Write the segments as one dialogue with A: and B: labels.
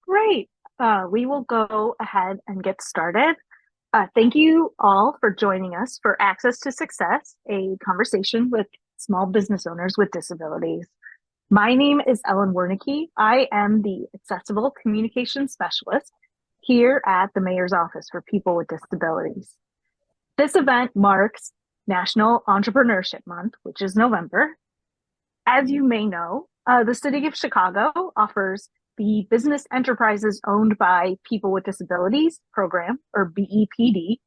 A: Great. We will go ahead and get started. Thank you all for joining us for Access to Success, a conversation with small business owners with disabilities. My name is Ellen Wernicke. I am the Accessible Communication Specialist here at the Mayor's Office for People with Disabilities. This event marks National Entrepreneurship Month, which is November. As you may know, the City of Chicago offers the Business Enterprises Owned by People with Disabilities program, or BEPD,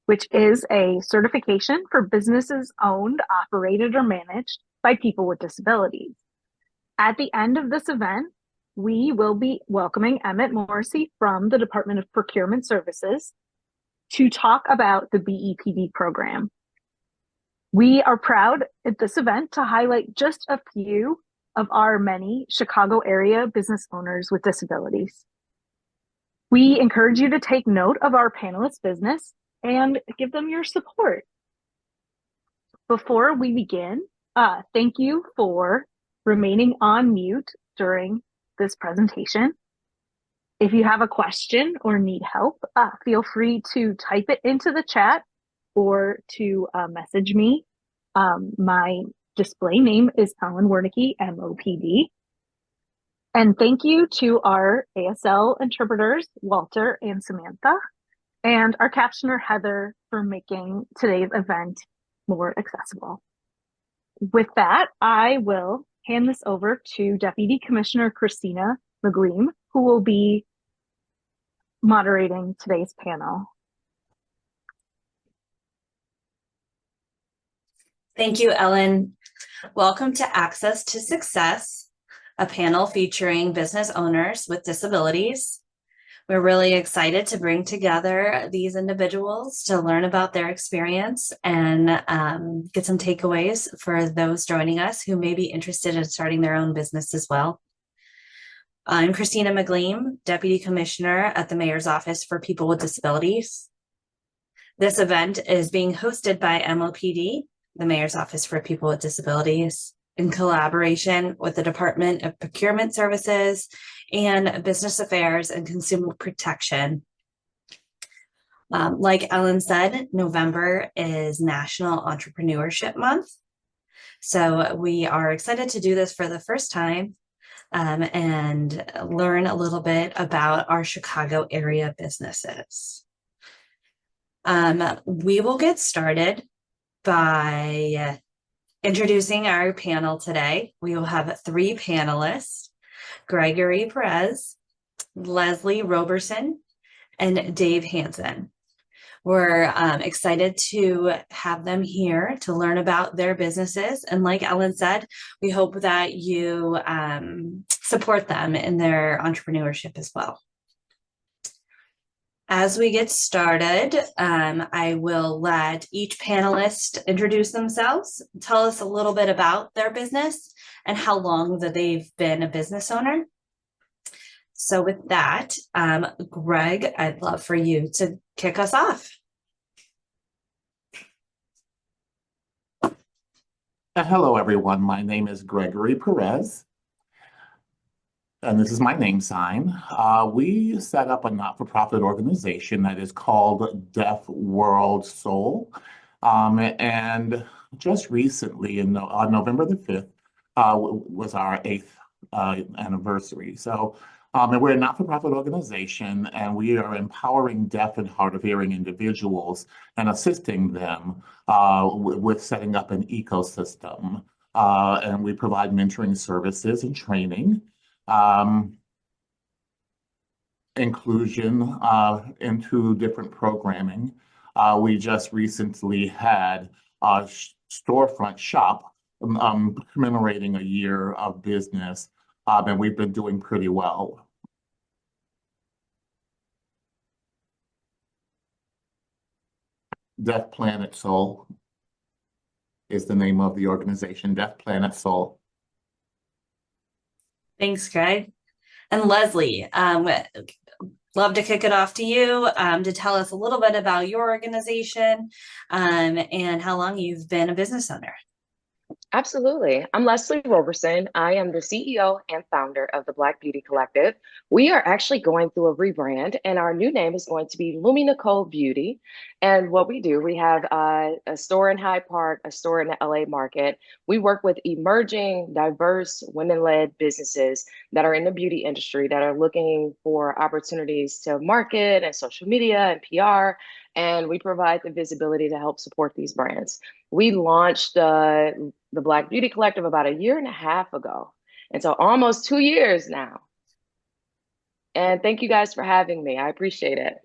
A: which is a certification for businesses owned, operated, or managed by people with disabilities. At the end of this event, we will be welcoming Emmett Morrissey from the Department of Procurement Services to talk about the BEPD program. We are proud at this event to highlight just a few of our many Chicago area business owners with disabilities. We encourage you to take note of our panelists' business and give them your support. Before we begin, thank you for remaining on mute during this presentation. If you have a question or need help, feel free to type it into the chat or to message me. My display name is Ellen Wernicke, MOPD. And thank you to our ASL interpreters, Walter and Samantha, and our captioner, Heather, for making today's event more accessible. With that, I will hand this over to Deputy Commissioner Christina McGleam, who will be moderating today's panel.
B: Thank you, Ellen. Welcome to Access to Success, a panel featuring business owners with disabilities. We're really excited to bring together these individuals to learn about their experience and get some takeaways for those joining us who may be interested in starting their own business as well. I'm Christina McGleam, Deputy Commissioner at the Mayor's Office for People with Disabilities. This event is being hosted by MOPD, the Mayor's Office for People with Disabilities, in collaboration with the Department of Procurement Services and Business Affairs and Consumer Protection. Like Ellen said, November is National Entrepreneurship Month. So we are excited to do this for the first time and learn a little bit about our Chicago area businesses. We will get started by introducing our panel today. We will have 3 panelists: Gregory Perez, Leslie Roberson, and Dave Hanson. We're excited to have them here to learn about their businesses. And like Ellen said, we hope that you support them in their entrepreneurship as well. As we get started, I will let each panelist introduce themselves, tell us a little bit about their business and how long that they've been a business owner. So with that, Greg, I'd love for you to kick us off.
C: Hello, everyone. My name is Gregory Perez, and this is my name sign. We set up a not-for-profit organization that is called Deaf World Soul. And just recently, on November the 5th, was our 8th anniversary. So and we're a not-for-profit organization, and we are empowering deaf and hard of hearing individuals and assisting them with setting up an ecosystem. And we provide mentoring services and training. Inclusion into different programming. We just recently had a storefront shop commemorating a year of business, and we've been doing pretty well. Deaf Planet Soul is the name of the organization, Deaf Planet Soul.
B: Thanks, Greg. And Leslie, love to kick it off to you to tell us a little bit about your organization and how long you've been a business owner.
D: Absolutely. I'm Leslie Roberson. I am the CEO and founder of the Black Beauty Collective. We are actually going through a rebrand, and our new name is going to be LumiNicole Beauty. And what we do, we have a store in Hyde Park, a store in the LA market. We work with emerging, diverse, women-led businesses that are in the beauty industry that are looking for opportunities to market and social media and PR. And we provide the visibility to help support these brands. We launched the Black Beauty Collective about a year and a half ago. And so almost 2 years now. And thank you guys for having me. I appreciate it.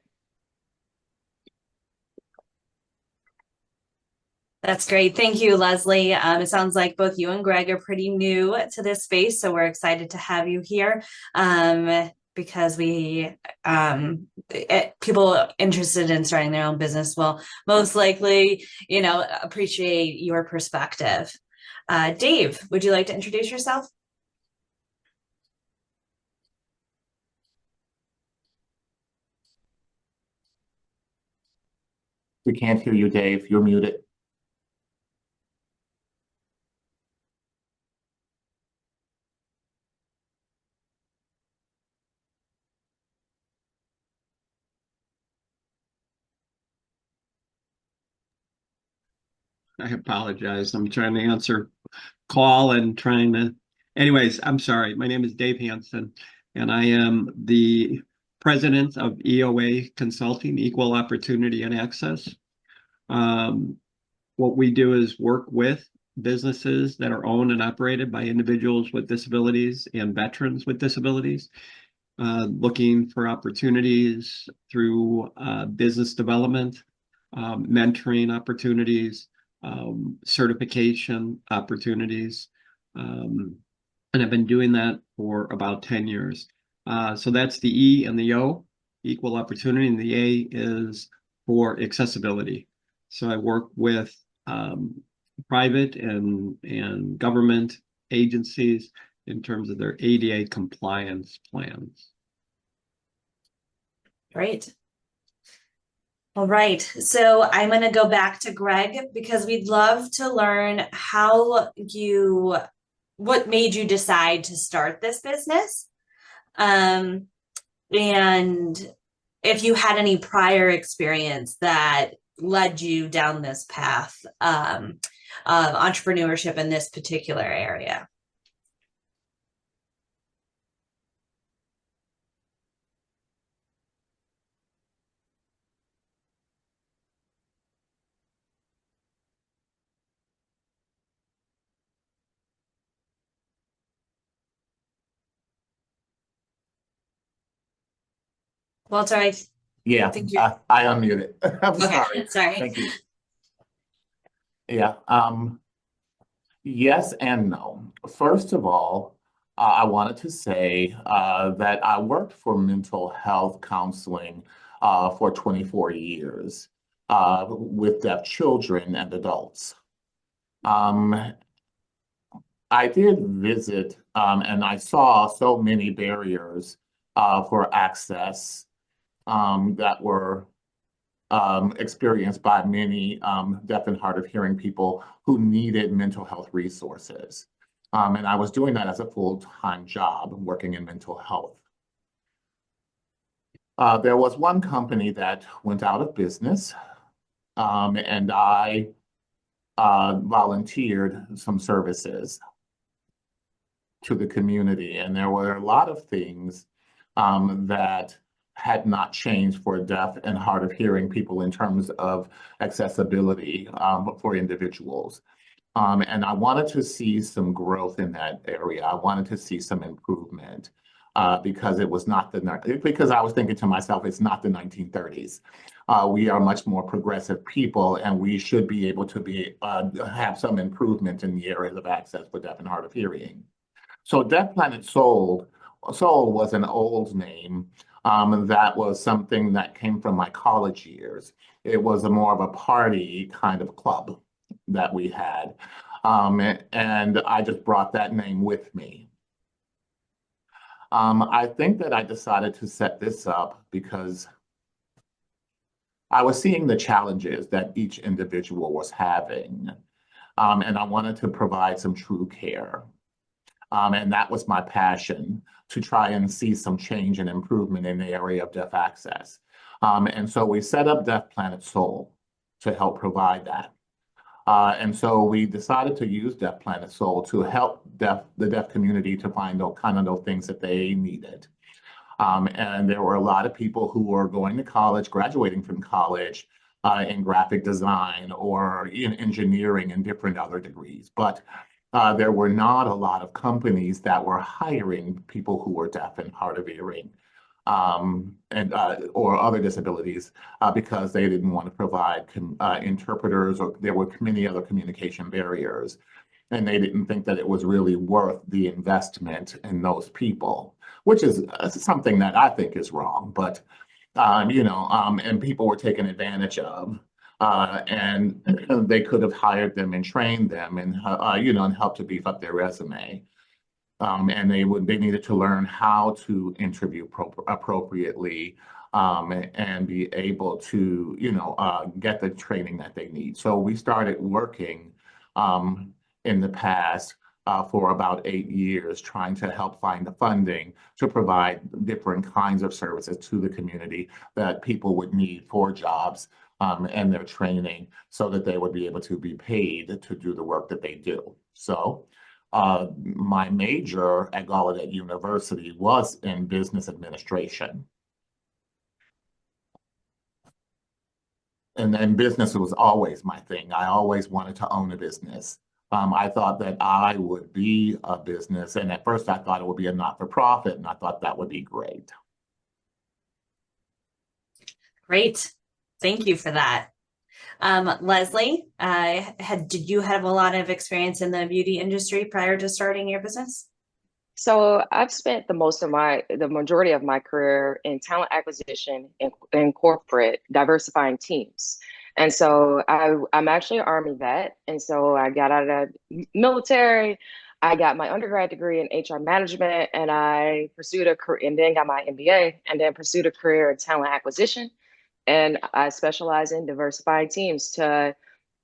B: That's great. Thank you, Leslie. It sounds like both you and Greg are pretty new to this space, so we're excited to have you here because people interested in starting their own business will most likely, appreciate your perspective. Dave, would you like to introduce yourself?
C: We can't hear you, Dave. You're muted.
E: I apologize. I'm trying to answer call and trying to. Anyways, I'm sorry. My name is Dave Hanson, and I am the president of EOA Consulting, Equal Opportunity and Access. What we do is work with businesses that are owned and operated by individuals with disabilities and veterans with disabilities, looking for opportunities through business development, mentoring opportunities, certification opportunities. And I've been doing that for about 10 years. So that's the E and the O, equal opportunity, and the A is for accessibility. So I work with private and government agencies in terms of their ADA compliance plans.
B: Great. All right, so I'm going to go back to Greg because we'd love to learn what made you decide to start this business, and if you had any prior experience that led you down this path of entrepreneurship in this particular area. Well, it's all right.
C: Yeah, I unmuted. I'm
B: okay, sorry.
C: Thank you. Yeah. Yes and no. First of all, I wanted to say that I worked for mental health counseling for 24 years with deaf children and adults. I did visit and I saw so many barriers for access that were experienced by many deaf and hard of hearing people who needed mental health resources. And I was doing that as a full-time job, working in mental health. There was one company that went out of business, and I volunteered some services to the community. And there were a lot of things that had not changed for deaf and hard of hearing people in terms of accessibility for individuals. And I wanted to see some growth in that area. I wanted to see some improvement because it was not because I was thinking to myself, it's not the 1930s. We are much more progressive people, and we should be able to have some improvement in the areas of access for deaf and hard of hearing. So Deaf Planet Soul was an old name. That was something that came from my college years. It was more of a party kind of club that we had. And I just brought that name with me. I think that I decided to set this up because I was seeing the challenges that each individual was having. and I wanted to provide some true care. And that was my passion, to try and see some change and improvement in the area of deaf access. And so we set up Deaf Planet Soul to help provide that. And so we decided to use Deaf Planet Soul to help the deaf community to find those things that they needed. And there were a lot of people who were going to college, graduating from college in graphic design or in engineering and different other degrees. But there were not a lot of companies that were hiring people who were deaf and hard of hearing or other disabilities because they didn't want to provide interpreters, or there were many other communication barriers. And they didn't think that it was really worth the investment in those people, which is something that I think is wrong. But, and people were taken advantage of. And they could have hired them and trained them and, and helped to beef up their resume. And they needed to learn how to interview appropriately and be able to, get the training that they need. So we started working in the past for about 8 years, trying to help find the funding to provide different kinds of services to the community that people would need for jobs and their training, so that they would be able to be paid to do the work that they do. So my major at Gallaudet University was in business administration. And then business was always my thing. I always wanted to own a business. I thought that I would be a business, and at first I thought it would be a not-for-profit, and I thought that would be great.
B: Great. Thank you for that. Leslie, did you have a lot of experience in the beauty industry prior to starting your business?
D: So I've spent the majority of my career in talent acquisition and corporate diversifying teams. And so I'm actually an Army vet. And so I got out of the military. I got my undergrad degree in HR management, and I pursued a career, and then got my MBA, and then pursued a career in talent acquisition. And I specialize in diversifying teams, to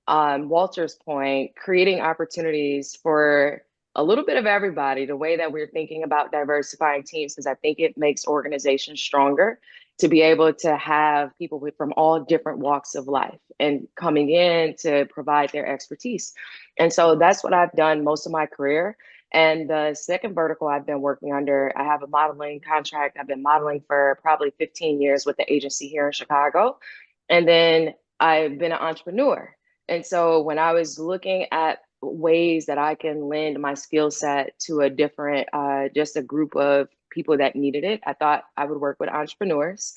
D: Walter's point, creating opportunities for a little bit of everybody. The way that we're thinking about diversifying teams, because I think it makes organizations stronger to be able to have people from all different walks of life and coming in to provide their expertise. And so that's what I've done most of my career. And the second vertical I've been working under, I have a modeling contract. I've been modeling for probably 15 years with the agency here in Chicago. And then I've been an entrepreneur. And so when I was looking at ways that I can lend my skill set to a different, just a group of people that needed it, I thought I would work with entrepreneurs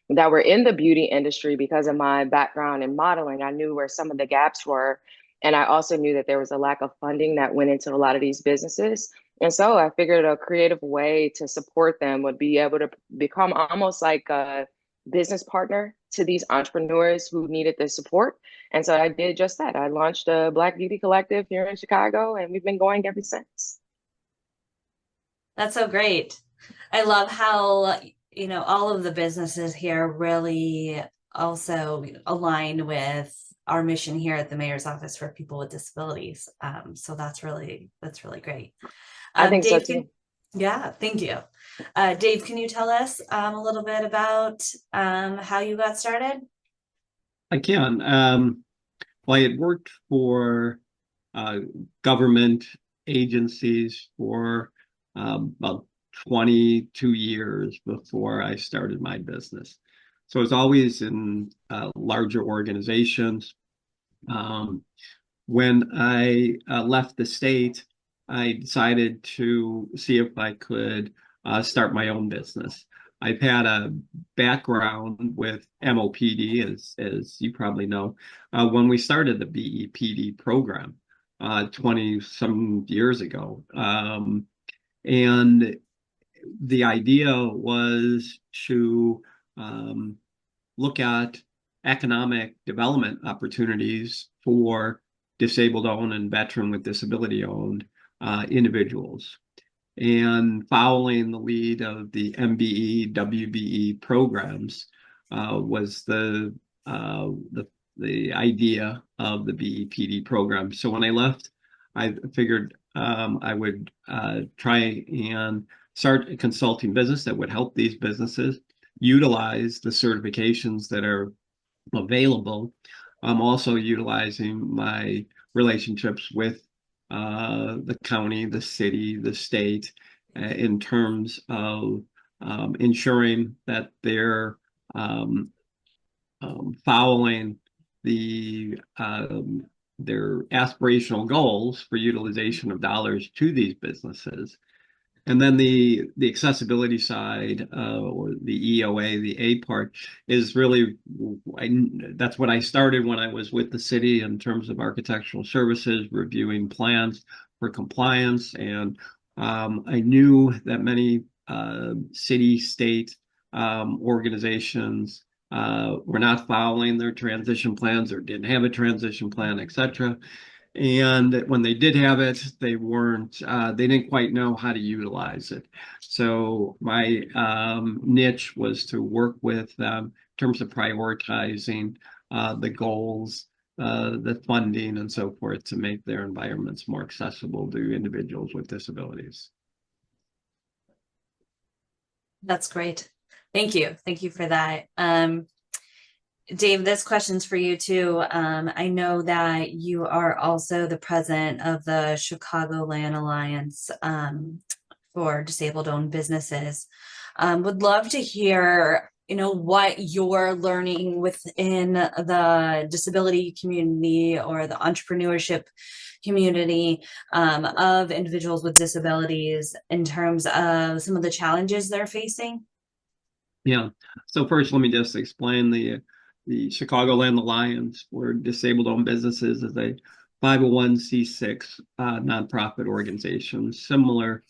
D: that were in the beauty industry. Because of my background in modeling, I knew where some of the gaps were. And I also knew that there was a lack of funding that went into a lot of these businesses. And so I figured a creative way to support them would be able to become almost like a business partner to these entrepreneurs who needed the support. And so I did just that. I launched a Black Beauty Collective here in Chicago, and we've been going ever since.
B: That's so great. I love how, all of the businesses here really also align with our mission here at the Mayor's Office for People with Disabilities. So that's really great.
D: I think
B: Dave,
D: so too.
B: Yeah, thank you. Dave, can you tell us a little bit about how you got started?
E: I can. Well, I had worked for government agencies for about 22 years before I started my business. So I was always in larger organizations. When I left the state, I decided to see if I could start my own business. I've had a background with MOPD, as you probably know, when we started the BEPD program 20 some years ago. And the idea was to look at economic development opportunities for disabled owned and veteran with disability owned individuals. And following the lead of the MBE, WBE programs was the the idea of the BEPD program. So when I left, I figured I would try and start a consulting business that would help these businesses utilize the certifications that are available. I'm also utilizing my relationships with the county, the city, the state, in terms of ensuring that they're following their aspirational goals for utilization of dollars to these businesses. And then the accessibility side, or the EOA, the A part, is really, that's what I started when I was with the city in terms of architectural services, reviewing plans for compliance. And I knew that many city, state organizations were not following their transition plans or didn't have a transition plan, et cetera. And when they did have it, they didn't quite know how to utilize it. So my niche was to work with them in terms of prioritizing the goals, the funding, and so forth to make their environments more accessible to individuals with disabilities.
B: That's great. Thank you. Thank you for that. Dave, this question's for you too. I know that you are also the president of the Chicagoland Alliance for disabled-owned businesses. Would love to hear, what you're learning within the disability community or the entrepreneurship community of individuals with disabilities in terms of some of the challenges they're facing.
E: Yeah. So first, let me just explain the Chicagoland Alliance for Disabled-Owned Businesses is a 501c6 nonprofit organization, similar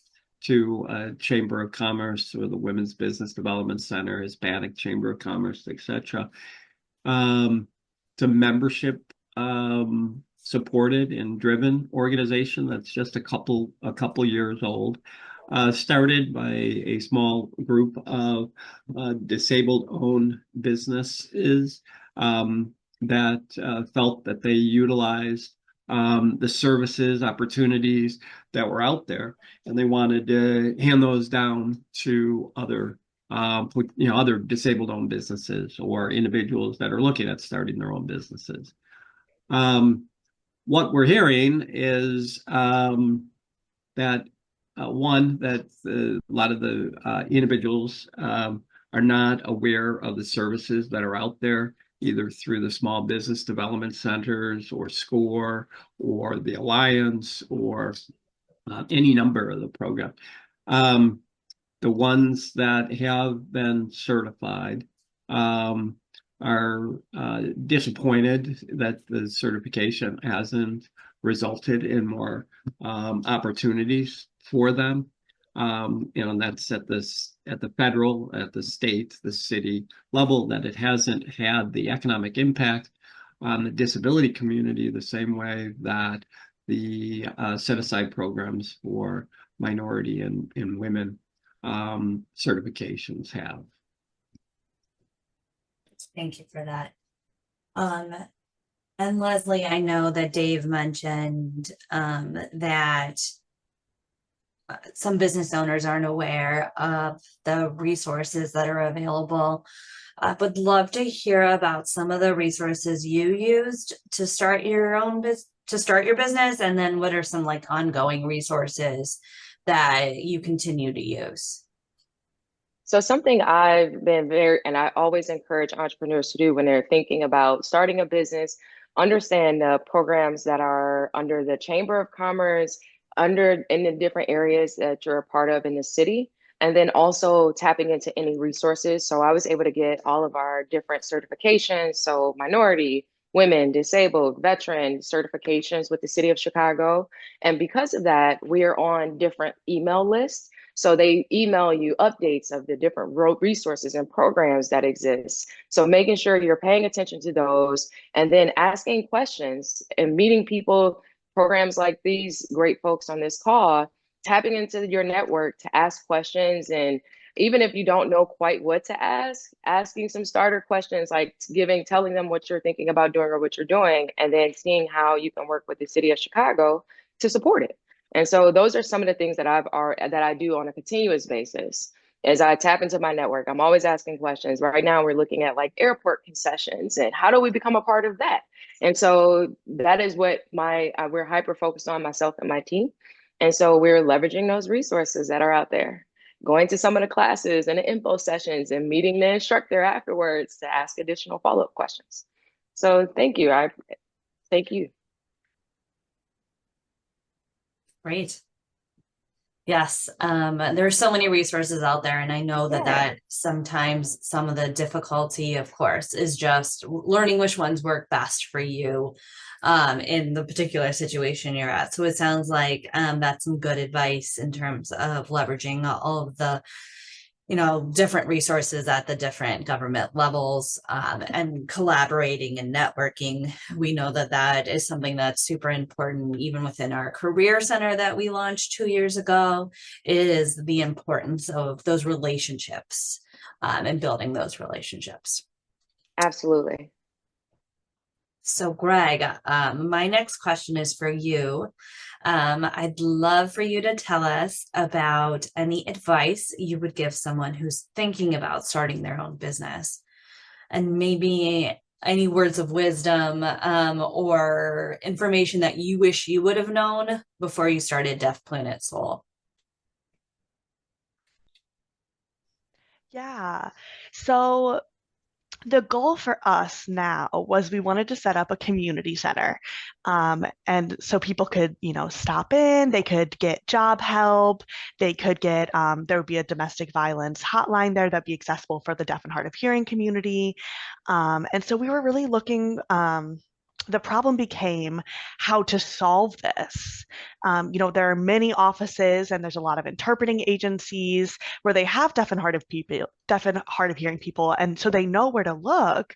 E: to Chamber of Commerce or the Women's Business Development Center, Hispanic Chamber of Commerce, etc. It's a membership supported and driven organization that's just a couple years old. Started by a small group of disabled-owned businesses that felt that they utilized the services, opportunities that were out there, and they wanted to hand those down to other disabled-owned businesses or individuals that are looking at starting their own businesses. What we're hearing is that a lot of the individuals are not aware of the services that are out there, either through the small business development centers or SCORE or the Alliance or any number of the programs. The ones that have been certified are disappointed that the certification hasn't resulted in more opportunities for them. And that's at the federal, at the state, the city level, that it hasn't had the economic impact on the disability community the same way that the set-aside programs for minority and women certifications have.
B: Thank you for that. And Leslie, I know that Dave mentioned that some business owners aren't aware of the resources that are available. I would love to hear about some of the resources you used to start your business, and then what are some ongoing resources that you continue to use?
D: So something I've been and I always encourage entrepreneurs to do when they're thinking about starting a business, understand the programs that are under the Chamber of Commerce, in the different areas that you're a part of in the city, and then also tapping into any resources. So I was able to get all of our different certifications, so minority, women, disabled, veteran certifications with the city of Chicago. And because of that, we are on different email lists. So they email you updates of the different resources and programs that exist. So making sure you're paying attention to those and then asking questions and meeting people, programs like these great folks on this call, tapping into your network to ask questions and even if you don't know quite what to ask, asking some starter questions, like telling them what you're thinking about doing or what you're doing, and then seeing how you can work with the city of Chicago to support it. And so those are some of the things that I do on a continuous basis. As I tap into my network, I'm always asking questions. Right now, we're looking at like airport concessions and how do we become a part of that? And so that is what we're hyper focused on, myself and my team. And so we're leveraging those resources that are out there, going to some of the classes and the info sessions and meeting the instructor afterwards to ask additional follow-up questions. So thank you. Thank you.
B: Great. Yes, there are so many resources out there, and I know that sometimes some of the difficulty, of course, is just learning which ones work best for you in the particular situation you're at. So it sounds like that's some good advice in terms of leveraging all of the different resources at the different government levels and collaborating and networking. We know that is something that's super important, even within our career center that we launched 2 years ago, is the importance of those relationships and building those relationships.
D: Absolutely.
B: So Greg, my next question is for you. I'd love for you to tell us about any advice you would give someone who's thinking about starting their own business, and maybe any words of wisdom or information that you wish you would have known before you started Deaf Planet Soul.
F: Yeah. So the goal for us now was we wanted to set up a community center. And so people could, stop in, they could get job help, they could get, there would be a domestic violence hotline there that'd be accessible for the deaf and hard of hearing community. And so we were really looking, the problem became how to solve this. There are many offices and there's a lot of interpreting agencies where they have deaf and hard of hearing people, and so they know where to look.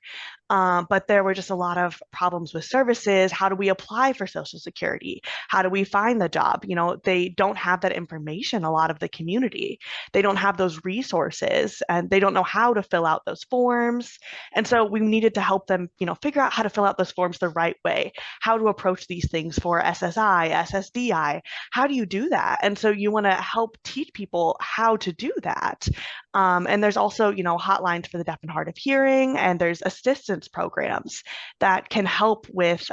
F: But there were just a lot of problems with services. How do we apply for Social Security? How do we find the job? They don't have that information, a lot of the community. They don't have those resources and they don't know how to fill out those forms. And so we needed to help them, figure out how to fill out those forms the right way, how to approach these things for SSI, SSDI. How do you do that? And so you want to help teach people how to do that. And there's also, hotlines for the deaf and hard of hearing, and there's assistance programs that can help with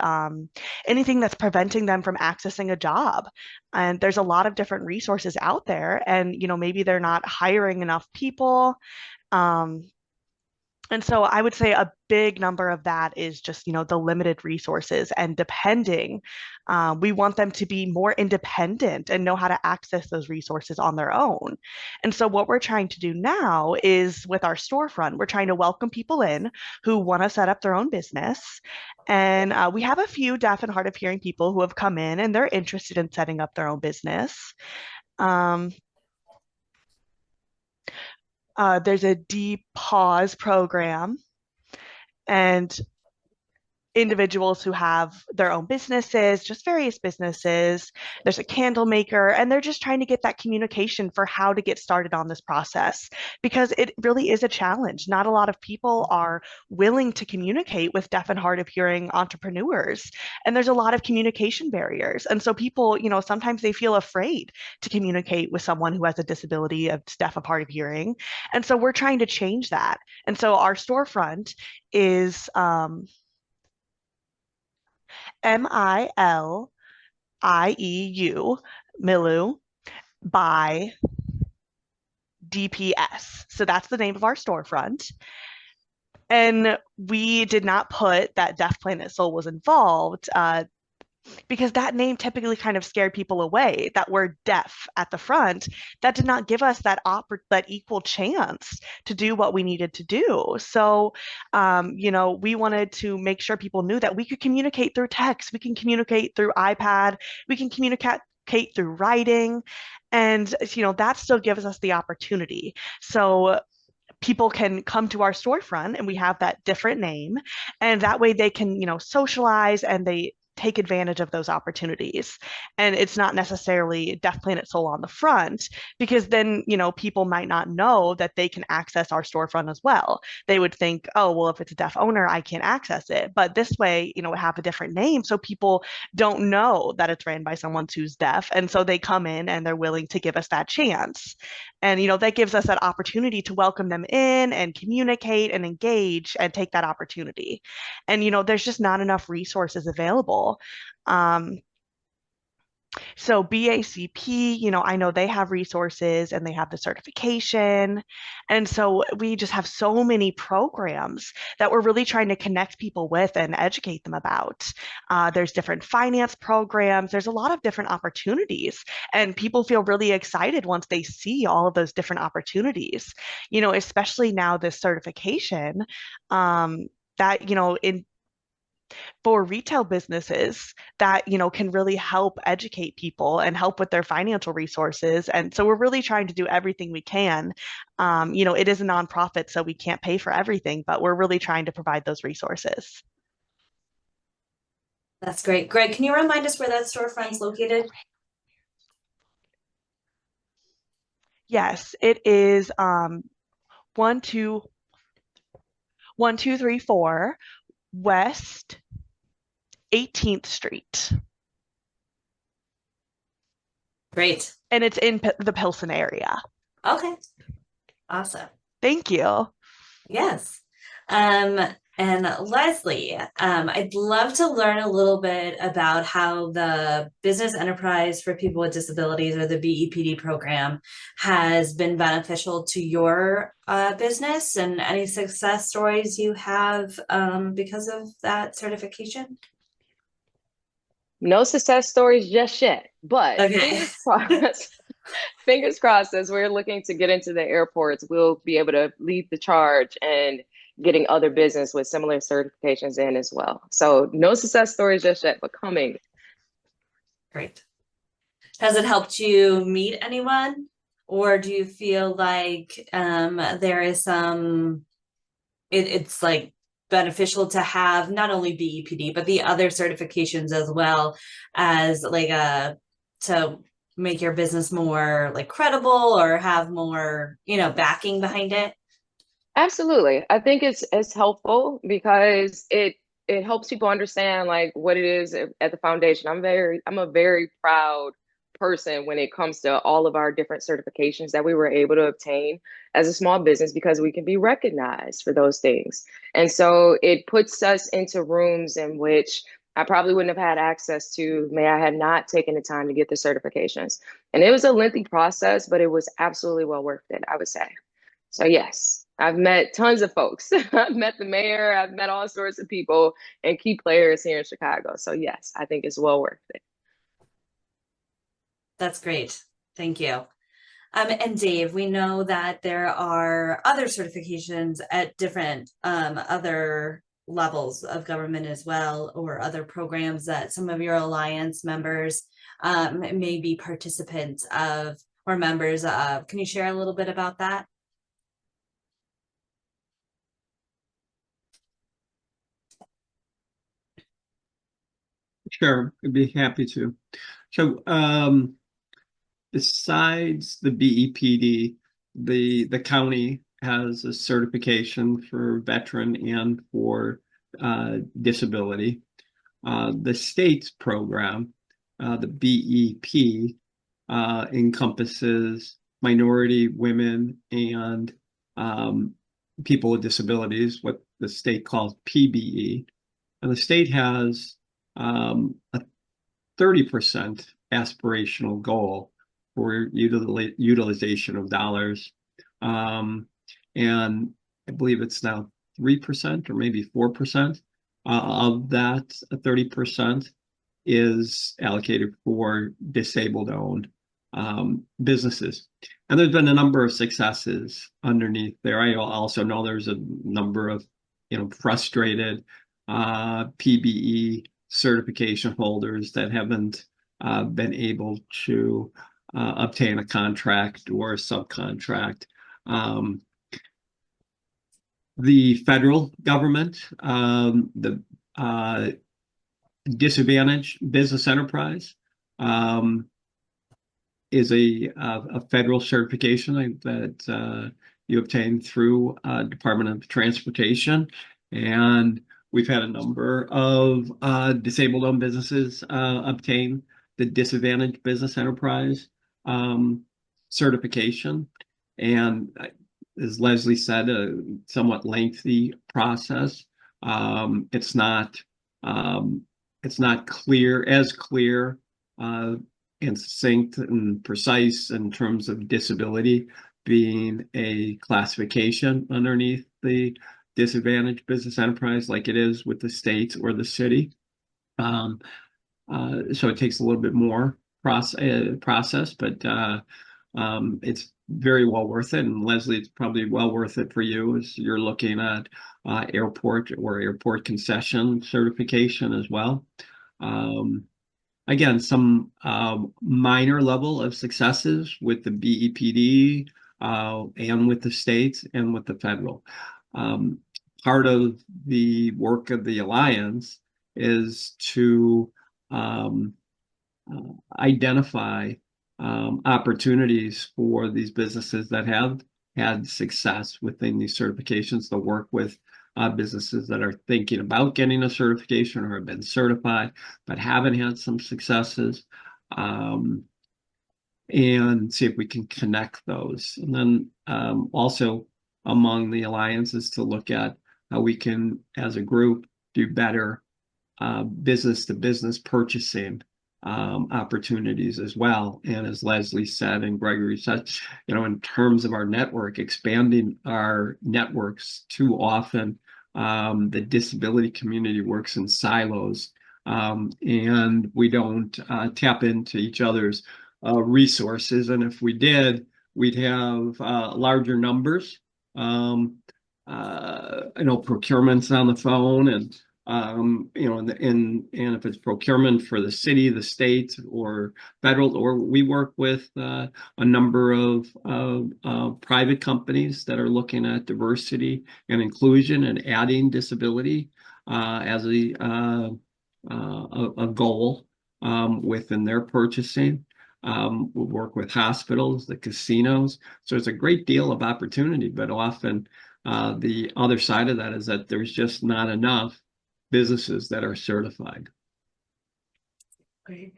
F: anything that's preventing them from accessing a job. And there's a lot of different resources out there, and maybe they're not hiring enough people. And so I would say a big number of that is just, the limited resources and depending. We want them to be more independent and know how to access those resources on their own. And so what we're trying to do now is with our storefront, we're trying to welcome people in who want to set up their own business. And we have a few deaf and hard of hearing people who have come in and they're interested in setting up their own business. There's a deep pause program, and individuals who have their own businesses, just various businesses. There's a candle maker, and they're just trying to get that communication for how to get started on this process, because it really is a challenge. Not a lot of people are willing to communicate with deaf and hard of hearing entrepreneurs, and there's a lot of communication barriers. And so people, sometimes they feel afraid to communicate with someone who has a disability of deaf and hard of hearing. And so we're trying to change that. And so our storefront is Milieu, Milieu by DPS. So that's the name of our storefront. And we did not put that Deaf Planet Soul was involved because that name typically kind of scared people away. That word deaf at the front, that did not give us that equal chance to do what we needed to do. So, we wanted to make sure people knew that we could communicate through text, we can communicate through iPad, we can communicate through writing, and that still gives us the opportunity. So people can come to our storefront and we have that different name, and that way they can socialize, and take advantage of those opportunities. And it's not necessarily Deaf Planet Soul on the front, because then, people might not know that they can access our storefront as well. They would think, oh, well, if it's a deaf owner, I can't access it. But this way, we have a different name. So people don't know that it's ran by someone who's deaf. And so they come in and they're willing to give us that chance. And, that gives us that opportunity to welcome them in and communicate and engage and take that opportunity. And, there's just not enough resources available. So BACP, I know they have resources and they have the certification. And so we just have so many programs that we're really trying to connect people with and educate them about. There's different finance programs. There's a lot of different opportunities, and people feel really excited once they see all of those different opportunities, especially now this certification, that, for retail businesses that can really help educate people and help with their financial resources. And so we're really trying to do everything we can. It is a nonprofit, so we can't pay for everything, but we're really trying to provide those resources.
B: That's great. Greg, can you remind us where that storefront's located?
F: Yes, it is 1234 West 18th Street.
B: Great.
F: And it's in the Pilsen area.
B: Okay. Awesome.
F: Thank you.
B: Yes. And Leslie, I'd love to learn a little bit about how the Business Enterprise for People with Disabilities, or the BEPD program, has been beneficial to your business, and any success stories you have because of that certification.
D: No success stories just yet, but
B: Okay.
D: fingers crossed, as we're looking to get into the airports, we'll be able to lead the charge and getting other business with similar certifications in as well. So no success stories just yet, but coming.
B: Great. Has it helped you meet anyone, or do you feel like there is some, it's like beneficial to have not only BEPD, but the other certifications as well, as like to make your business more like credible or have more, backing behind it?
D: Absolutely. I think it's helpful because it helps people understand like what it is at the foundation. I'm a very proud person when it comes to all of our different certifications that we were able to obtain as a small business, because we can be recognized for those things. And so it puts us into rooms in which I probably wouldn't have had access to, may I had not taken the time to get the certifications. And it was a lengthy process, but it was absolutely well worth it, I would say. So yes, I've met tons of folks. I've met the mayor, I've met all sorts of people and key players here in Chicago. So yes, I think it's well worth it.
B: That's great. Thank you. And Dave, we know that there are other certifications at different other levels of government as well, or other programs that some of your alliance members may be participants of or members of. Can you share a little bit about that?
E: Sure, I'd be happy to. So besides the BEPD, the county has a certification for veteran and for disability. The state's program, the BEP, encompasses minority, women, and people with disabilities, what the state calls PBE. And the state has a 30% aspirational goal for utilization of dollars. And I believe it's now 3% or maybe 4% of that 30% is allocated for disabled owned businesses. And there's been a number of successes underneath there. I also know there's a number of frustrated PBE certification holders that haven't been able to obtain a contract or a subcontract. The federal government, the Disadvantaged Business Enterprise is a federal certification that you obtain through Department of Transportation, and we've had a number of disabled-owned businesses obtain the Disadvantaged Business Enterprise certification, and as Leslie said, a somewhat lengthy process. It's not clear and succinct and precise in terms of disability being a classification underneath the disadvantaged business enterprise like it is with the state or the city. So it takes a little bit more process, but it's very well worth it. And Leslie, it's probably well worth it for you as you're looking at airport or airport concession certification as well. Again, some minor level of successes with the BEPD and with the states and with the federal. Part of the work of the Alliance is to identify opportunities for these businesses that have had success within these certifications to work with businesses that are thinking about getting a certification or have been certified but haven't had some successes, and see if we can connect those. And then also among the alliances to look at how we can, as a group, do better business-to-business purchasing opportunities as well. And as Leslie said and Gregory said, in terms of our network, expanding our networks, too often the disability community works in silos, and we don't tap into each other's resources. And if we did, we'd have larger numbers. Procurement's on the phone, and and if it's procurement for the city, the state, or federal, or we work with a number of private companies that are looking at diversity and inclusion and adding disability as a goal within their purchasing. We work with hospitals, the casinos. So it's a great deal of opportunity, but often the other side of that is that there's just not enough businesses that are certified.
B: Great.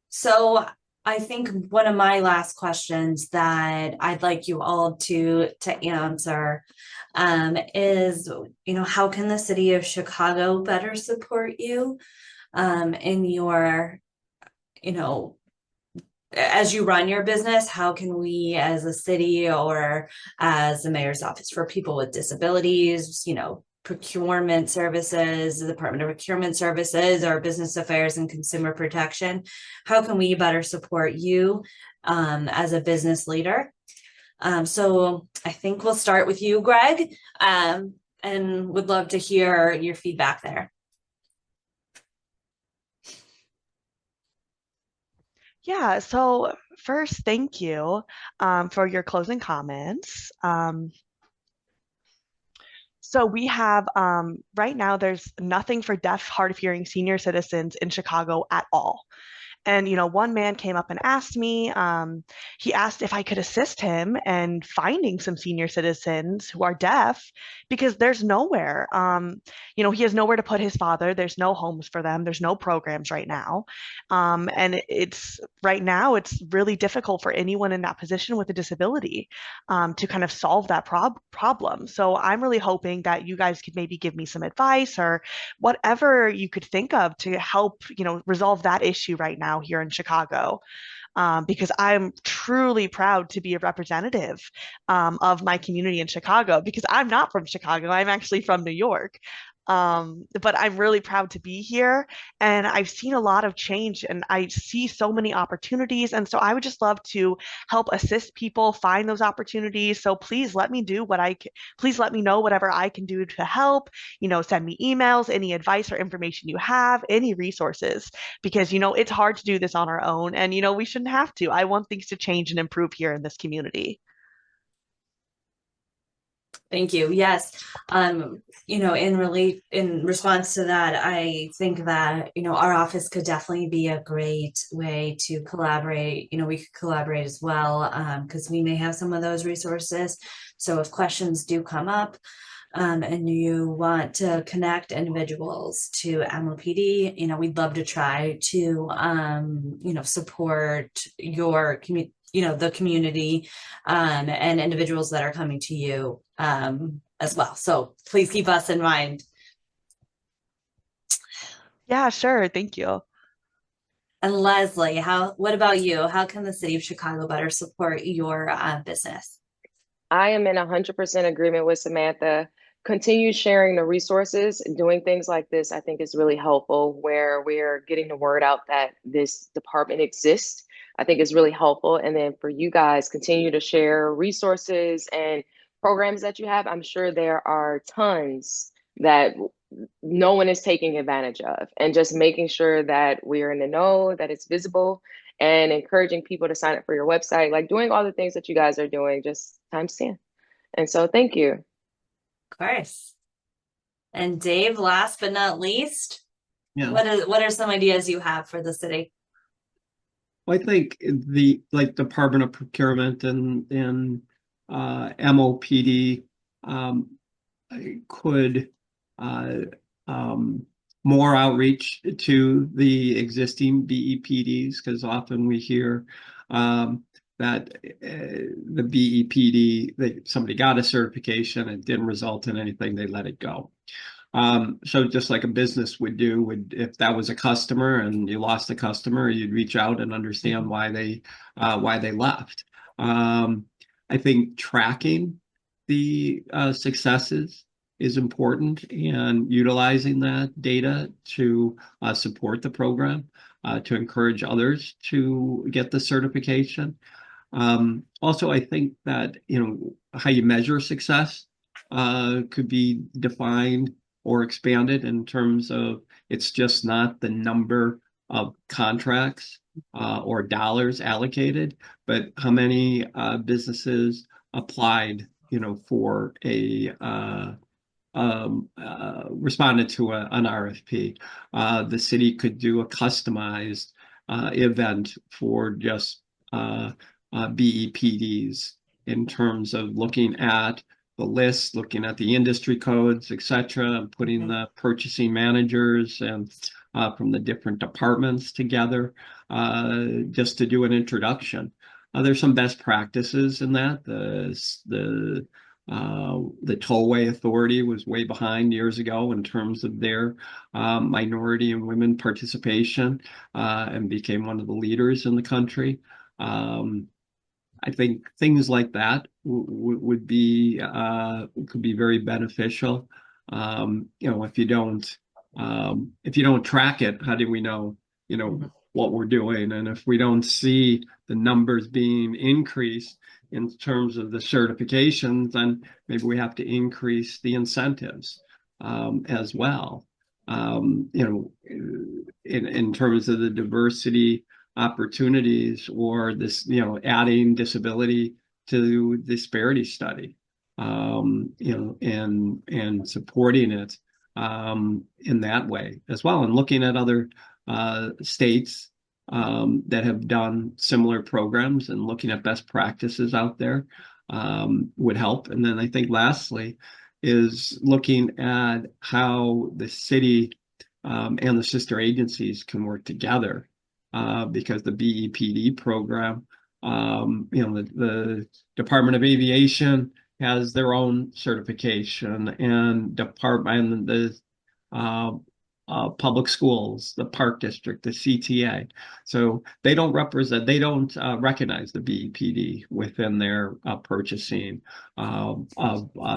B: So I think one of my last questions that I'd like you all to answer is, how can the city of Chicago better support you in your, as you run your business? How can we as a city or as the mayor's office for people with disabilities, procurement services, the Department of Procurement Services, or Business Affairs and Consumer Protection, how can we better support you as a business leader? So I think we'll start with you, Greg, and would love to hear your feedback there.
F: Yeah, so first, thank you for your closing comments. So we have, right now, there's nothing for deaf, hard of hearing senior citizens in Chicago at all. And, one man came up and asked me, he asked if I could assist him in finding some senior citizens who are deaf, because there's nowhere. He has nowhere to put his father. There's no homes for them. There's no programs right now. And right now, it's really difficult for anyone in that position with a disability to kind of solve that problem. So I'm really hoping that you guys could maybe give me some advice or whatever you could think of to help, resolve that issue right now here in Chicago, because I'm truly proud to be a representative of my community in Chicago, because I'm not from Chicago. I'm actually from New York. But I'm really proud to be here, and I've seen a lot of change, and I see so many opportunities. And so I would just love to help assist people find those opportunities. So please let me do please let me know whatever I can do to help. Send me emails, any advice or information you have, any resources, because it's hard to do this on our own, and we shouldn't have to. I want things to change and improve here in this community.
B: Thank you. Yes. In response to that, I think that, our office could definitely be a great way to collaborate. We could collaborate as well, because we may have some of those resources. So if questions do come up, and you want to connect individuals to MOPD, we'd love to try to, support your community, the community, and individuals that are coming to you, as well. So please keep us in mind.
F: Yeah, sure. Thank you.
B: And Leslie, what about you? How can the city of Chicago better support your business?
D: I am in 100% agreement with Samantha. Continue sharing the resources. Doing things like this, I think, is really helpful, where we're getting the word out that this department exists. I think is really helpful. And then for you guys, continue to share resources and programs that you have. I'm sure there are tons that no one is taking advantage of. And just making sure that we're in the know, that it's visible, and encouraging people to sign up for your website, like doing all the things that you guys are doing, just times 10. And so thank you.
B: Of course. And Dave, last but not least,
E: Yeah.
B: what are some ideas you have for the city?
E: Well, I think the Department of Procurement and MOPD could more outreach to the existing BEPDs, because often we hear that the BEPD, somebody got a certification, it didn't result in anything, they let it go. So just like a business would do, if that was a customer and you lost a customer, you'd reach out and understand why they left. I think tracking the successes is important, and utilizing that data to support the program, to encourage others to get the certification. Also, I think that how you measure success could be defined or expanded in terms of, it's just not the number of contracts or dollars allocated, but how many businesses applied, for a responded to an RFP. The city could do a customized event for just BEPDs, in terms of looking at the list, looking at the industry codes, etc., putting the purchasing managers and from the different departments together, just to do an introduction. There's some best practices in that. The Tollway Authority was way behind years ago in terms of their minority and women participation, and became one of the leaders in the country. I think things like that would be could be very beneficial. If you don't track it, how do we know what we're doing? And if we don't see the numbers being increased in terms of the certifications, then maybe we have to increase the incentives as well. In terms of the diversity opportunities, or this, adding disability to disparity study, and supporting it in that way as well, and looking at other states that have done similar programs and looking at best practices out there would help. And then I think lastly is looking at how the city and the sister agencies can work together, because the BEPD program, the Department of Aviation has their own certification, and the public schools, the Park District, the CTA. So they don't recognize the BEPD within their purchasing of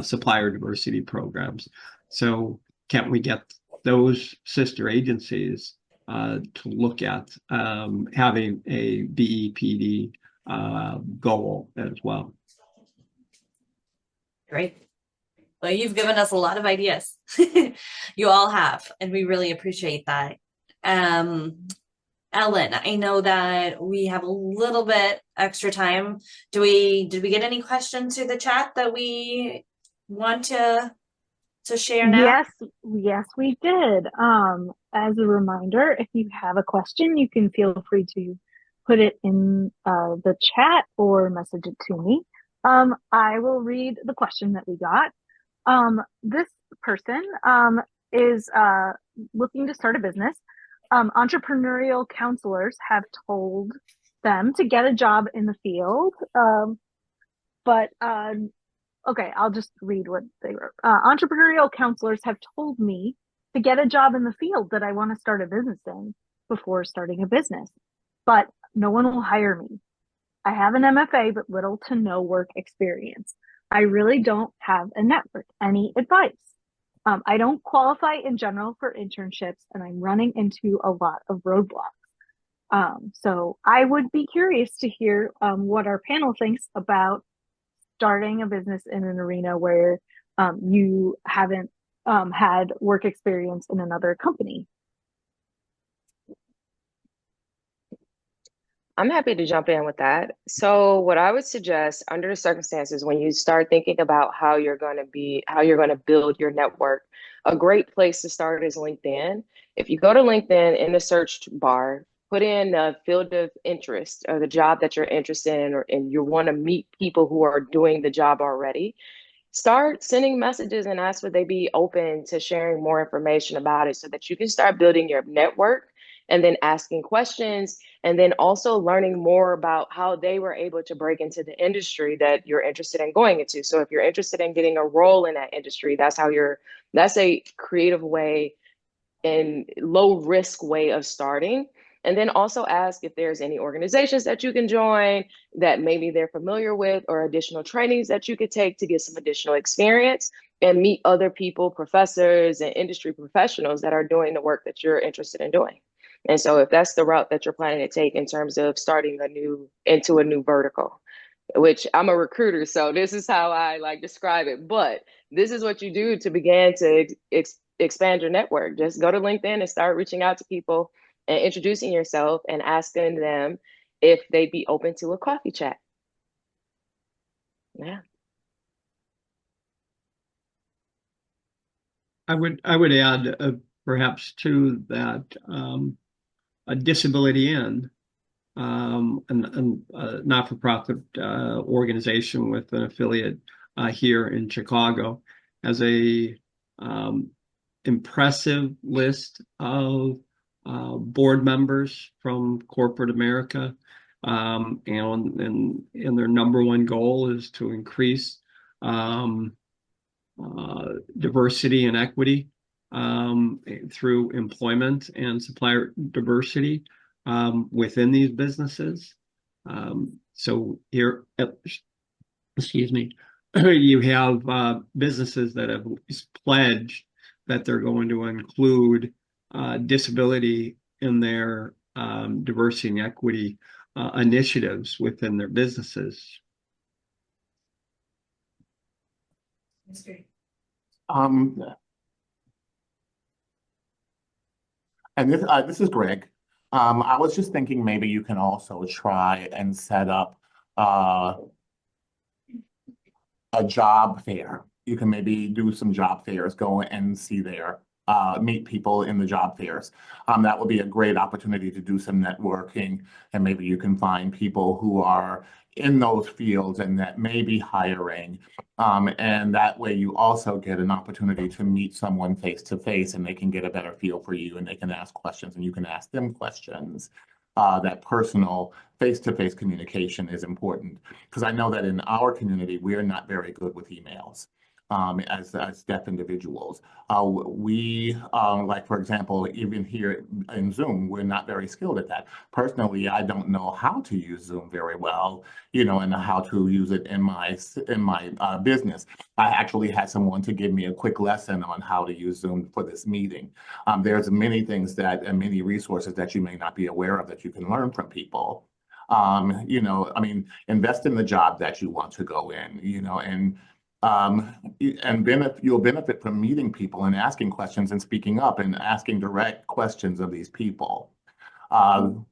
E: supplier diversity programs. So can't we get those sister agencies to look at having a BEPD goal as well?
B: Great. Well, you've given us a lot of ideas. You all have, and we really appreciate that. Ellen, I know that we have a little bit extra time. Did we get any questions through the chat that we want to share now?
A: Yes, we did. As a reminder, if you have a question, you can feel free to put it in the chat or message it to me. I will read the question that we got. This person is looking to start a business. Entrepreneurial counselors have told them to get a job in the field, but okay, I'll just read what they wrote. Entrepreneurial counselors have told me to get a job in the field that I want to start a business in before starting a business, but no one will hire me. I have an MFA, but little to no work experience. I really don't have a network. Any advice? I don't qualify in general for internships, and I'm running into a lot of roadblocks. So I would be curious to hear what our panel thinks about starting a business in an arena where you haven't had work experience in another company.
D: I'm happy to jump in with that. So what I would suggest under the circumstances, when you start thinking about how you're going to build your network, a great place to start is LinkedIn. If you go to LinkedIn in the search bar, put in the field of interest or the job that you're interested in, and you want to meet people who are doing the job already, start sending messages and ask would they be open to sharing more information about it so that you can start building your network and then asking questions and then also learning more about how they were able to break into the industry that you're interested in going into. So if you're interested in getting a role in that industry, that's a creative way and low risk way of starting. And then also ask if there's any organizations that you can join that maybe they're familiar with or additional trainings that you could take to get some additional experience and meet other people, professors and industry professionals that are doing the work that you're interested in doing. And so if that's the route that you're planning to take in terms of starting into a new vertical, which I'm a recruiter, so this is how I like describe it, but this is what you do to begin to expand your network. Just go to LinkedIn and start reaching out to people and introducing yourself and asking them if they'd be open to a coffee chat. Yeah.
E: I would add perhaps to that a Disability In, a not-for-profit organization with an affiliate here in Chicago, has a impressive list of board members from corporate America, and their number one goal is to increase diversity and equity through employment and supplier diversity within these businesses. So here, excuse me, you have businesses that have pledged that they're going to include disability in their diversity and equity initiatives within their businesses.
B: That's great.
C: And this is Greg. I was just thinking maybe you can also try and set up a job fair. You can maybe do some job fairs, go and see there, meet people in the job fairs. That would be a great opportunity to do some networking, and maybe you can find people who are in those fields and that may be hiring. And that way you also get an opportunity to meet someone face to face, and they can get a better feel for you, and they can ask questions and you can ask them questions. That personal face-to-face communication is important, because I know that in our community, we're not very good with emails. As deaf individuals. Like, for example, even here in Zoom, we're not very skilled at that. Personally, I don't know how to use Zoom very well, and how to use it in my business. I actually had someone to give me a quick lesson on how to use Zoom for this meeting. There's many things and many resources that you may not be aware of that you can learn from people. Invest in the job that you want to go in, and you'll benefit from meeting people and asking questions and speaking up and asking direct questions of these people. And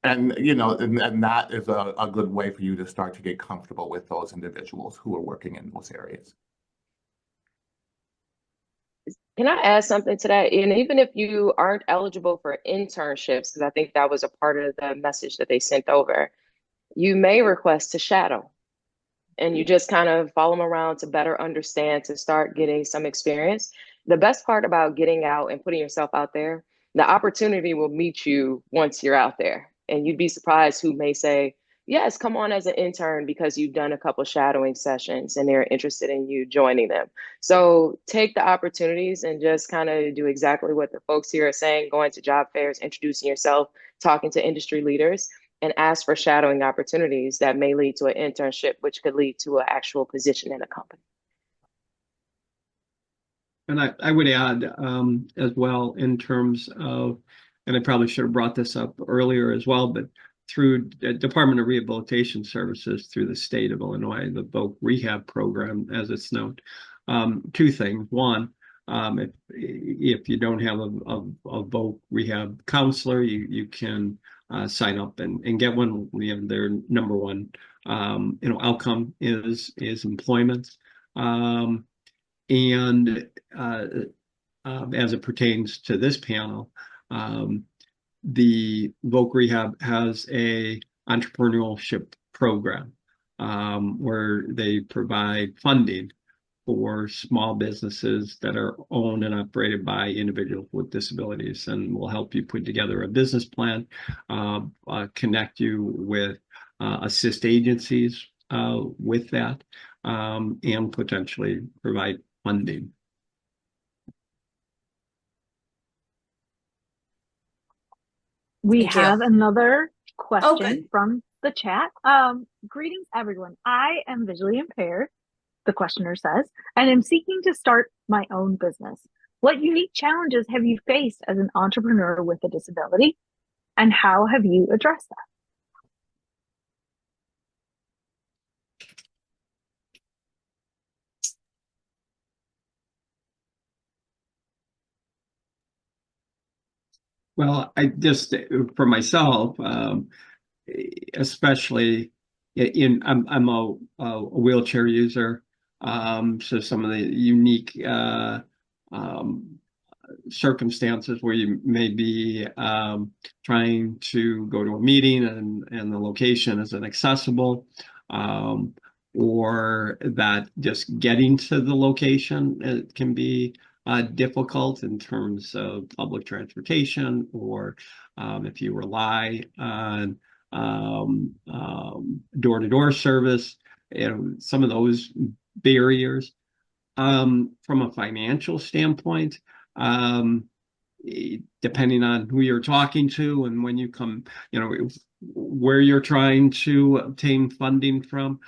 C: that is a good way for you to start to get comfortable with those individuals who are working in those areas.
D: Can I add something to that? And even if you aren't eligible for internships, because I think that was a part of the message that they sent over, you may request to shadow. And you just kind of follow them around to better understand, to start getting some experience. The best part about getting out and putting yourself out there, the opportunity will meet you once you're out there. And you'd be surprised who may say, yes, come on as an intern because you've done a couple shadowing sessions and they're interested in you joining them. So take the opportunities and just kind of do exactly what the folks here are saying, going to job fairs, introducing yourself, talking to industry leaders, and ask for shadowing opportunities that may lead to an internship, which could lead to an actual position in a company.
E: And I would add as well in terms of, and I probably should have brought this up earlier as well, but through the Department of Rehabilitation Services through the state of Illinois, the VOC rehab program, as it's known, two things. One, if you don't have a VOC rehab counselor, you can sign up and get one. We have their number one outcome is employment. And as it pertains to this panel, the VOC Rehab has a entrepreneurship program where they provide funding for small businesses that are owned and operated by individuals with disabilities, and will help you put together a business plan, connect you with assist agencies with that, and potentially provide funding.
A: We
B: Thank you.
A: have another question
B: good.
A: from the chat. Greetings, everyone. I am visually impaired, the questioner says, and am seeking to start my own business. What unique challenges have you faced as an entrepreneur with a disability, and how have you addressed that?
E: Well, I just, for myself, especially I'm a wheelchair user, so some of the unique circumstances where you may be trying to go to a meeting and the location isn't accessible, or that just getting to the location, it can be difficult in terms of public transportation, or if you rely on door-to-door service, some of those barriers. From a financial standpoint, depending on who you're talking to and when you come, where you're trying to obtain funding from,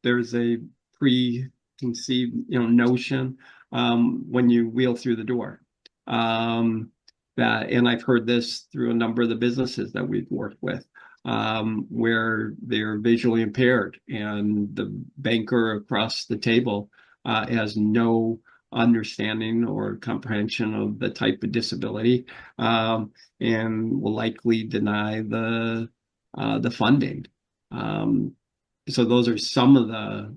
E: there's a preconceived, notion when you wheel through the door. And I've heard this through a number of the businesses that we've worked with, where they're visually impaired and the banker across the table has no understanding or comprehension of the type of disability, and will likely deny the funding. So those are some of the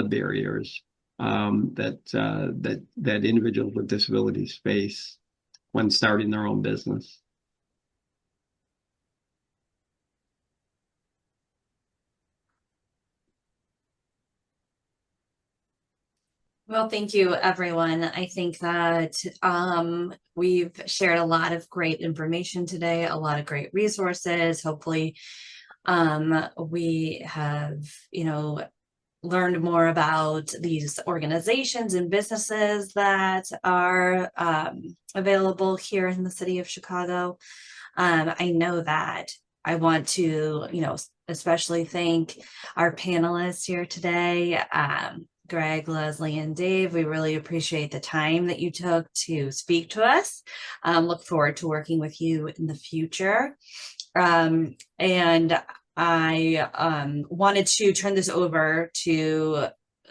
E: barriers that individuals with disabilities face when starting their own business.
B: Well, thank you, everyone. I think that we've shared a lot of great information today, a lot of great resources. Hopefully, we have, learned more about these organizations and businesses that are available here in the city of Chicago. I know that I want to, especially thank our panelists here today. Greg, Leslie, and Dave, we really appreciate the time that you took to speak to us. Look forward to working with you in the future. And I wanted to turn this over to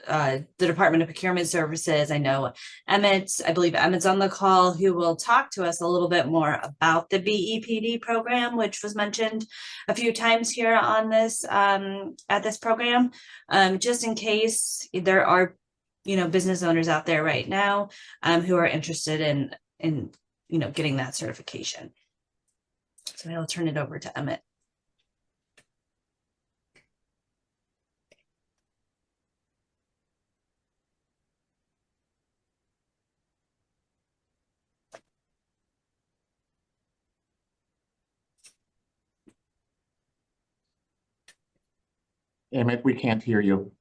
B: the Department of Procurement Services. I know I believe Emmett's on the call, who will talk to us a little bit more about the BEPD program, which was mentioned a few times here on this at this program. Just in case there are business owners out there right now who are interested in getting that certification. So I'll turn it over to Emmett.
C: Emmett, we can't hear you.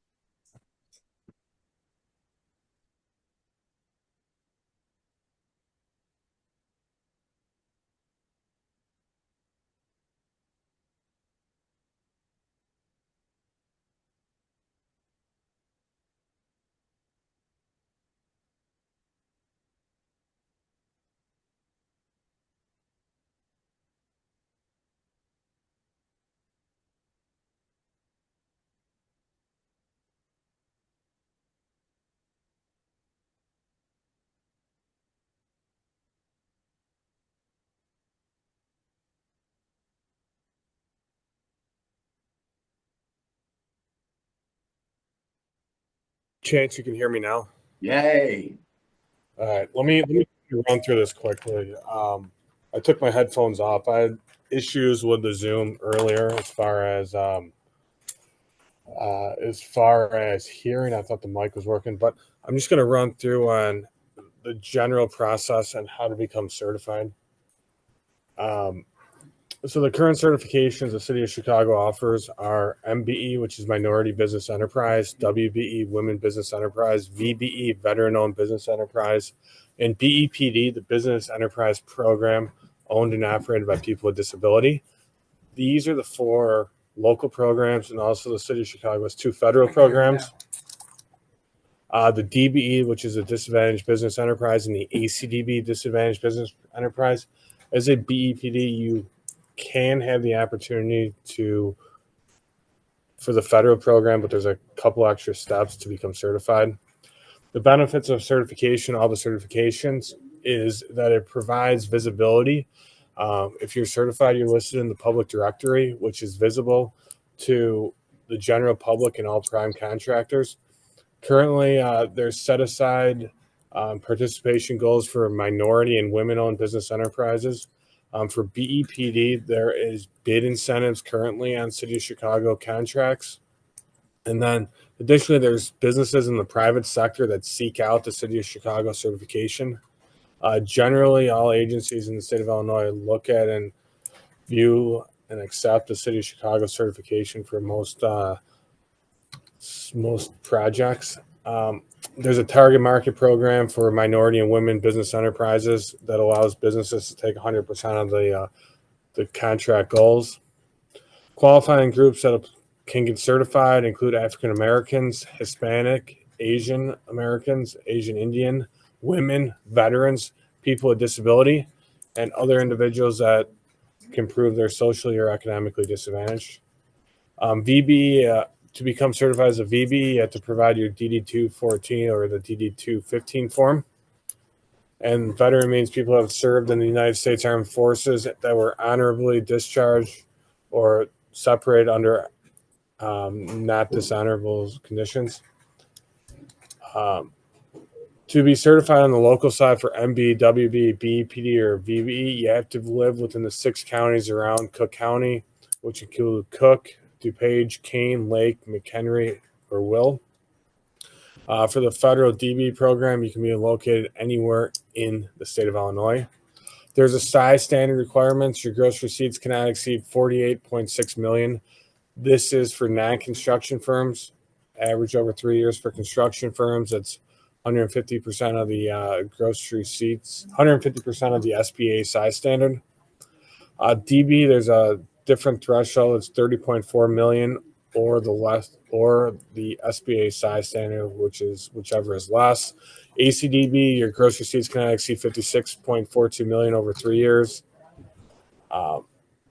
G: Chance you can hear me now?
C: Yay.
G: All right, let me run through this quickly. I took my headphones off. I had issues with the Zoom earlier as far as hearing. I thought the mic was working, but I'm just going to run through on the general process and how to become certified. So the current certifications the City of Chicago offers are MBE, which is Minority Business Enterprise, WBE, Women Business Enterprise, VBE, Veteran-Owned Business Enterprise, and BEPD, the Business Enterprise Program owned and operated by people with disability. These are the 4 local programs, and also the City of Chicago has 2 federal programs. The DBE, which is a Disadvantaged Business Enterprise, and the ACDB, Disadvantaged Business Enterprise. As a BEPD, you can have the opportunity for the federal program, but there's a couple extra steps to become certified. The benefits of certification, all the certifications, is that it provides visibility. If you're certified, you're listed in the public directory, which is visible to the general public and all prime contractors. Currently, there's set aside participation goals for minority and women-owned business enterprises. For BEPD, there is bid incentives currently on City of Chicago contracts. And then additionally, there's businesses in the private sector that seek out the City of Chicago certification. Generally, all agencies in the state of Illinois look at and view and accept the City of Chicago certification for most projects. There's a target market program for minority and women business enterprises that allows businesses to take 100% of the contract goals. Qualifying groups that can get certified include African Americans, Hispanic, Asian Americans, Asian Indian, women, veterans, people with disability, and other individuals that can prove they're socially or economically disadvantaged. VB, to become certified as a VB, you have to provide your DD-214 or the DD-215 form. And veteran means people have served in the United States Armed Forces that were honorably discharged or separated under not dishonorable conditions. To be certified on the local side for MB, WB, BEPD, or VBE, you have to live within the 6 counties around Cook County, which include Cook, DuPage, Kane, Lake, McHenry, or Will. For the federal DB program, you can be located anywhere in the state of Illinois. There's a size standard requirements. Your gross receipts cannot exceed $48.6 million. This is for non-construction firms. Average over 3 years for construction firms. That's 150% of the gross receipts, 150% of the SBA size standard. DB, there's a different threshold. It's 30.4 million or the SBA size standard, which is whichever is less. ACDB, your gross receipts cannot exceed 56.42 million over 3 years.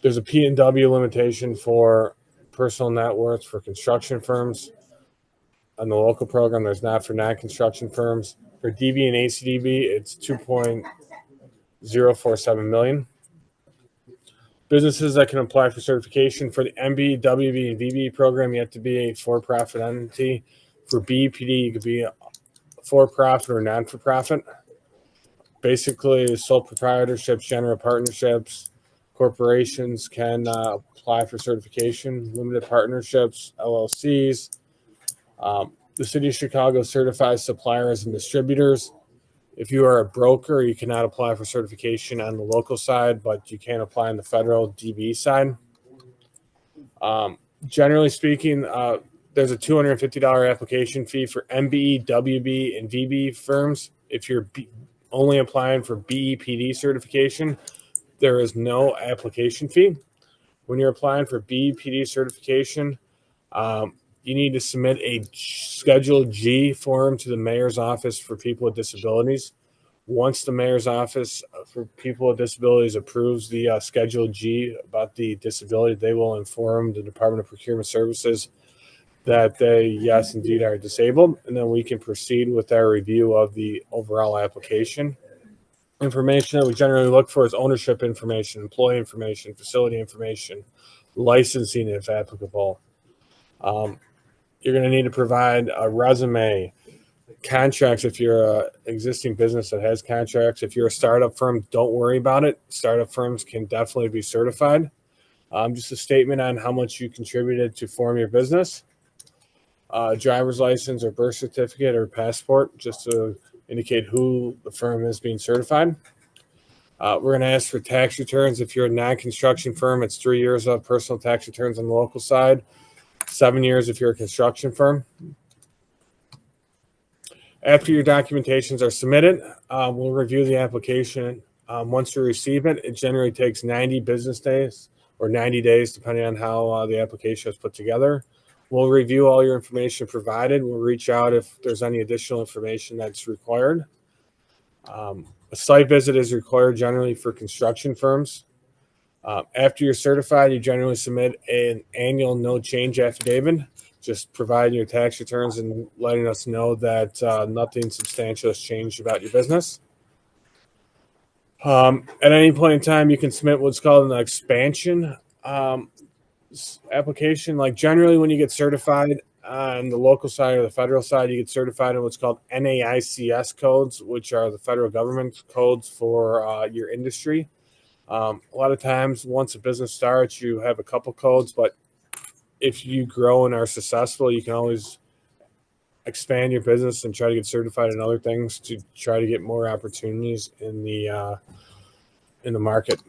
G: There's a P&W limitation for personal net worth for construction firms. On the local program, there's not for non-construction firms. For DB and ACDB, it's 2.047 million. Businesses that can apply for certification for the MB, WB, and VB program, you have to be a for-profit entity. For BEPD, you could be for-profit or non-for-profit. Basically, sole proprietorships, general partnerships, corporations can apply for certification, limited partnerships, LLCs. The City of Chicago certifies suppliers and distributors. If you are a broker, you cannot apply for certification on the local side, but you can apply on the federal DB side. Generally speaking, there's a $250 application fee for MBE, WB, and VB firms. If you're only applying for BEPD certification, there is no application fee. When you're applying for BEPD certification, you need to submit a Schedule G form to the mayor's office for people with disabilities. Once the mayor's office for people with disabilities approves the Schedule G about the disability, they will inform the Department of Procurement Services that they, yes, indeed are disabled, and then we can proceed with our review of the overall application. Information that we generally look for is ownership information, employee information, facility information, licensing if applicable. You're going to need to provide a resume, contracts if you're an existing business that has contracts. If you're a startup firm, don't worry about it. Startup firms can definitely be certified. Just a statement on how much you contributed to form your business. Driver's license or birth certificate or passport, just to indicate who the firm is being certified. We're going to ask for tax returns. If you're a non-construction firm, it's 3 years of personal tax returns on the local side, 7 years if you're a construction firm. After your documentations are submitted, we'll review the application. Once we receive it, it generally takes 90 business days or 90 days, depending on how the application is put together. We'll review all your information provided. We'll reach out if there's any additional information that's required. A site visit is required generally for construction firms. After you're certified, you generally submit an annual no change affidavit, just providing your tax returns and letting us know that nothing substantial has changed about your business. At any point in time, you can submit what's called an expansion application. Like generally when you get certified on the local side or the federal side, you get certified in what's called NAICS codes, which are the federal government codes for your industry. A lot of times once a business starts, you have a couple codes, but if you grow and are successful, you can always expand your business and try to get certified in other things to try to get more opportunities in the market.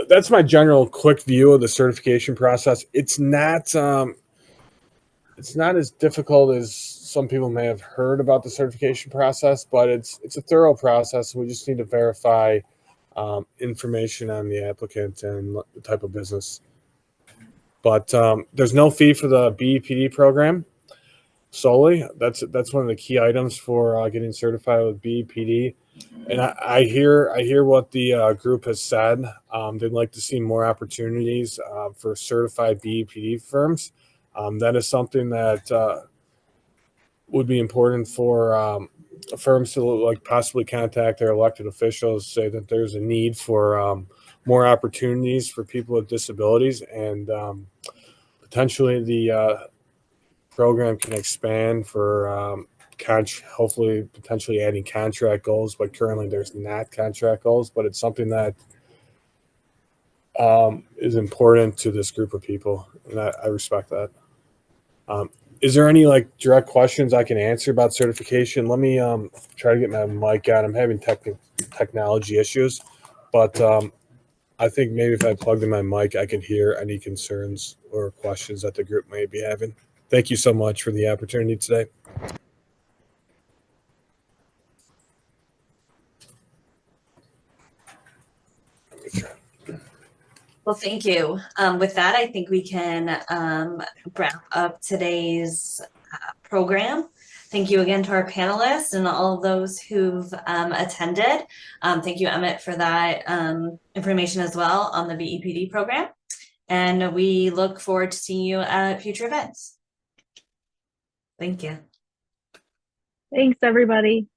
G: That's my general quick view of the certification process. It's not as difficult as some people may have heard about the certification process, but it's a thorough process. We just need to verify information on the applicant and the type of business. But there's no fee for the BEPD program solely. That's one of the key items for getting certified with BEPD. And I hear what the group has said. They'd like to see more opportunities for certified BEPD firms. That is something that would be important for firms to possibly contact their elected officials, say that there's a need for more opportunities for people with disabilities, and potentially the program can expand for hopefully potentially adding contract goals, but currently there's not contract goals, but it's something that is important to this group of people, and I respect that. Is there any direct questions I can answer about certification? Let me try to get my mic on. I'm having technology issues, but I think maybe if I plugged in my mic, I could hear any concerns or questions that the group may be having. Thank you so much for the opportunity today.
B: Well, thank you. With that, I think we can wrap up today's program. Thank you again to our panelists and all of those who've attended. Thank you, Emmett, for that information as well on the BEPD program. And we look forward to seeing you at future events. Thank you.
A: Thanks, everybody.